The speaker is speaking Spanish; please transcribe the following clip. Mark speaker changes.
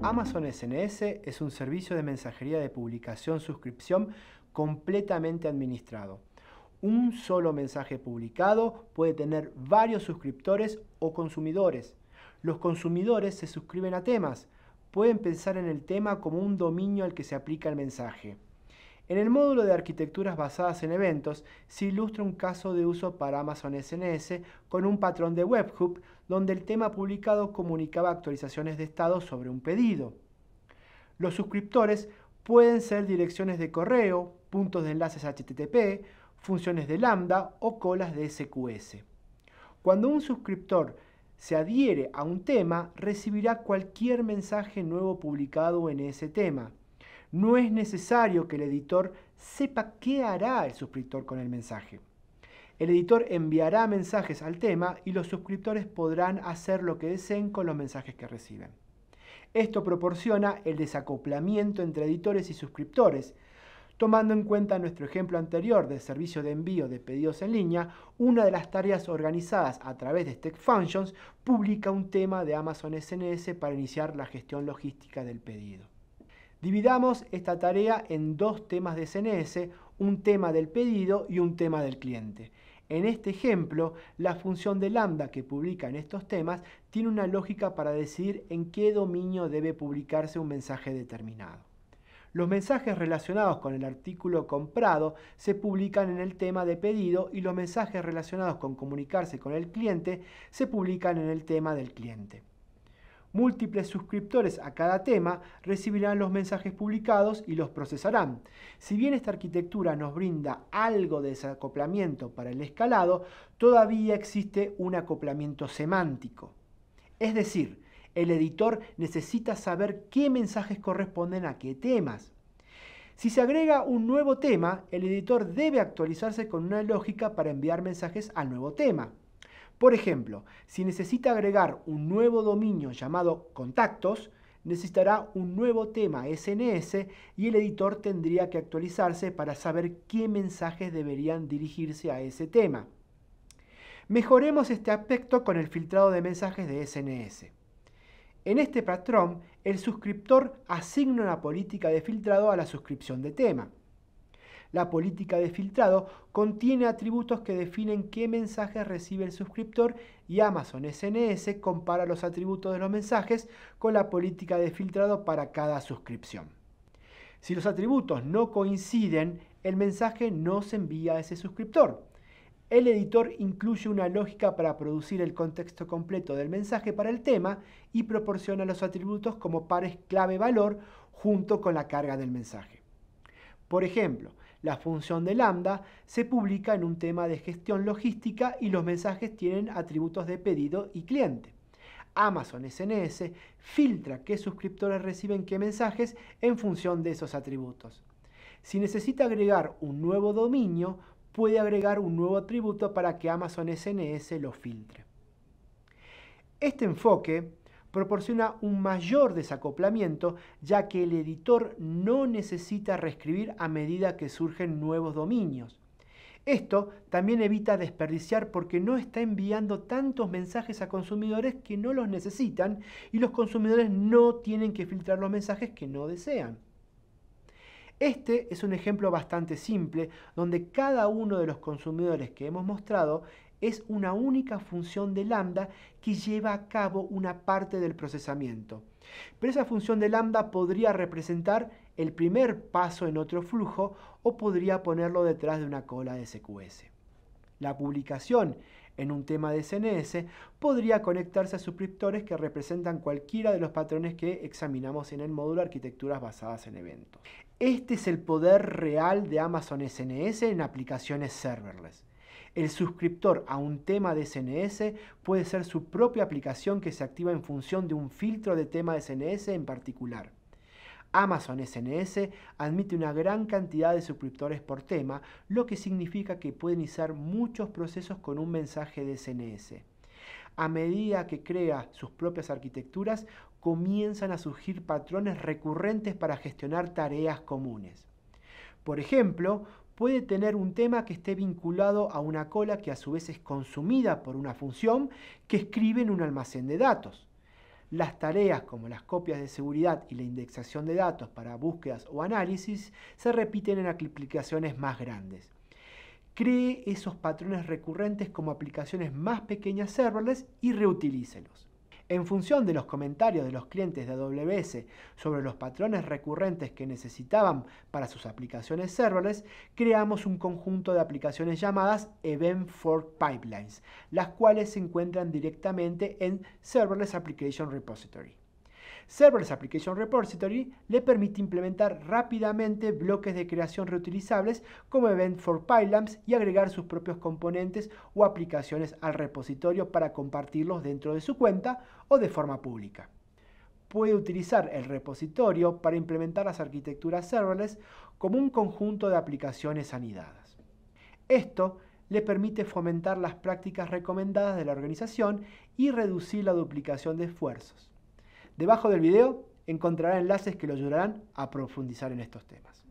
Speaker 1: Amazon SNS es un servicio de mensajería de publicación-suscripción completamente administrado. Un solo mensaje publicado puede tener varios suscriptores o consumidores. Los consumidores se suscriben a temas. Pueden pensar en el tema como un dominio al que se aplica el mensaje. En el módulo de arquitecturas basadas en eventos se ilustra un caso de uso para Amazon SNS con un patrón de webhook donde el tema publicado comunicaba actualizaciones de estado sobre un pedido. Los suscriptores pueden ser direcciones de correo, puntos de enlaces HTTP, funciones de lambda o colas de SQS. Cuando un suscriptor se adhiere a un tema, recibirá cualquier mensaje nuevo publicado en ese tema. No es necesario que el editor sepa qué hará el suscriptor con el mensaje. El editor enviará mensajes al tema y los suscriptores podrán hacer lo que deseen con los mensajes que reciben. Esto proporciona el desacoplamiento entre editores y suscriptores. Tomando en cuenta nuestro ejemplo anterior del servicio de envío de pedidos en línea, una de las tareas organizadas a través de Step Functions publica un tema de Amazon SNS para iniciar la gestión logística del pedido. Dividamos esta tarea en dos temas de SNS, un tema del pedido y un tema del cliente. En este ejemplo, la función de lambda que publica en estos temas tiene una lógica para decidir en qué dominio debe publicarse un mensaje determinado. Los mensajes relacionados con el artículo comprado se publican en el tema de pedido y los mensajes relacionados con comunicarse con el cliente se publican en el tema del cliente. Múltiples suscriptores a cada tema recibirán los mensajes publicados y los procesarán. Si bien esta arquitectura nos brinda algo de desacoplamiento para el escalado, todavía existe un acoplamiento semántico. Es decir, el editor necesita saber qué mensajes corresponden a qué temas. Si se agrega un nuevo tema, el editor debe actualizarse con una lógica para enviar mensajes al nuevo tema. Por ejemplo, si necesita agregar un nuevo dominio llamado contactos, necesitará un nuevo tema SNS y el editor tendría que actualizarse para saber qué mensajes deberían dirigirse a ese tema. Mejoremos este aspecto con el filtrado de mensajes de SNS. En este patrón, el suscriptor asigna una política de filtrado a la suscripción de tema. La política de filtrado contiene atributos que definen qué mensajes recibe el suscriptor y Amazon SNS compara los atributos de los mensajes con la política de filtrado para cada suscripción. Si los atributos no coinciden, el mensaje no se envía a ese suscriptor. El editor incluye una lógica para producir el contexto completo del mensaje para el tema y proporciona los atributos como pares clave-valor junto con la carga del mensaje. Por ejemplo, la función de lambda se publica en un tema de gestión logística y los mensajes tienen atributos de pedido y cliente. Amazon SNS filtra qué suscriptores reciben qué mensajes en función de esos atributos. Si necesita agregar un nuevo dominio, puede agregar un nuevo atributo para que Amazon SNS lo filtre. Este enfoque proporciona un mayor desacoplamiento, ya que el editor no necesita reescribir a medida que surgen nuevos dominios. Esto también evita desperdiciar porque no está enviando tantos mensajes a consumidores que no los necesitan y los consumidores no tienen que filtrar los mensajes que no desean. Este es un ejemplo bastante simple donde cada uno de los consumidores que hemos mostrado es una única función de lambda que lleva a cabo una parte del procesamiento. Pero esa función de lambda podría representar el primer paso en otro flujo o podría ponerlo detrás de una cola de SQS. La publicación en un tema de SNS podría conectarse a suscriptores que representan cualquiera de los patrones que examinamos en el módulo Arquitecturas basadas en eventos. Este es el poder real de Amazon SNS en aplicaciones serverless. El suscriptor a un tema de SNS puede ser su propia aplicación que se activa en función de un filtro de tema de SNS en particular. Amazon SNS admite una gran cantidad de suscriptores por tema, lo que significa que puede iniciar muchos procesos con un mensaje de SNS. A medida que crea sus propias arquitecturas, comienzan a surgir patrones recurrentes para gestionar tareas comunes. Por ejemplo, puede tener un tema que esté vinculado a una cola que a su vez es consumida por una función que escribe en un almacén de datos. Las tareas como las copias de seguridad y la indexación de datos para búsquedas o análisis se repiten en aplicaciones más grandes. Cree esos patrones recurrentes como aplicaciones más pequeñas serverless y reutilícelos. En función de los comentarios de los clientes de AWS sobre los patrones recurrentes que necesitaban para sus aplicaciones serverless, creamos un conjunto de aplicaciones llamadas Event Fork Pipelines, las cuales se encuentran directamente en Serverless Application Repository. Serverless Application Repository le permite implementar rápidamente bloques de creación reutilizables como Event Fork Pipelines y agregar sus propios componentes o aplicaciones al repositorio para compartirlos dentro de su cuenta o de forma pública. Puede utilizar el repositorio para implementar las arquitecturas serverless como un conjunto de aplicaciones anidadas. Esto le permite fomentar las prácticas recomendadas de la organización y reducir la duplicación de esfuerzos. Debajo del video encontrará enlaces que lo ayudarán a profundizar en estos temas.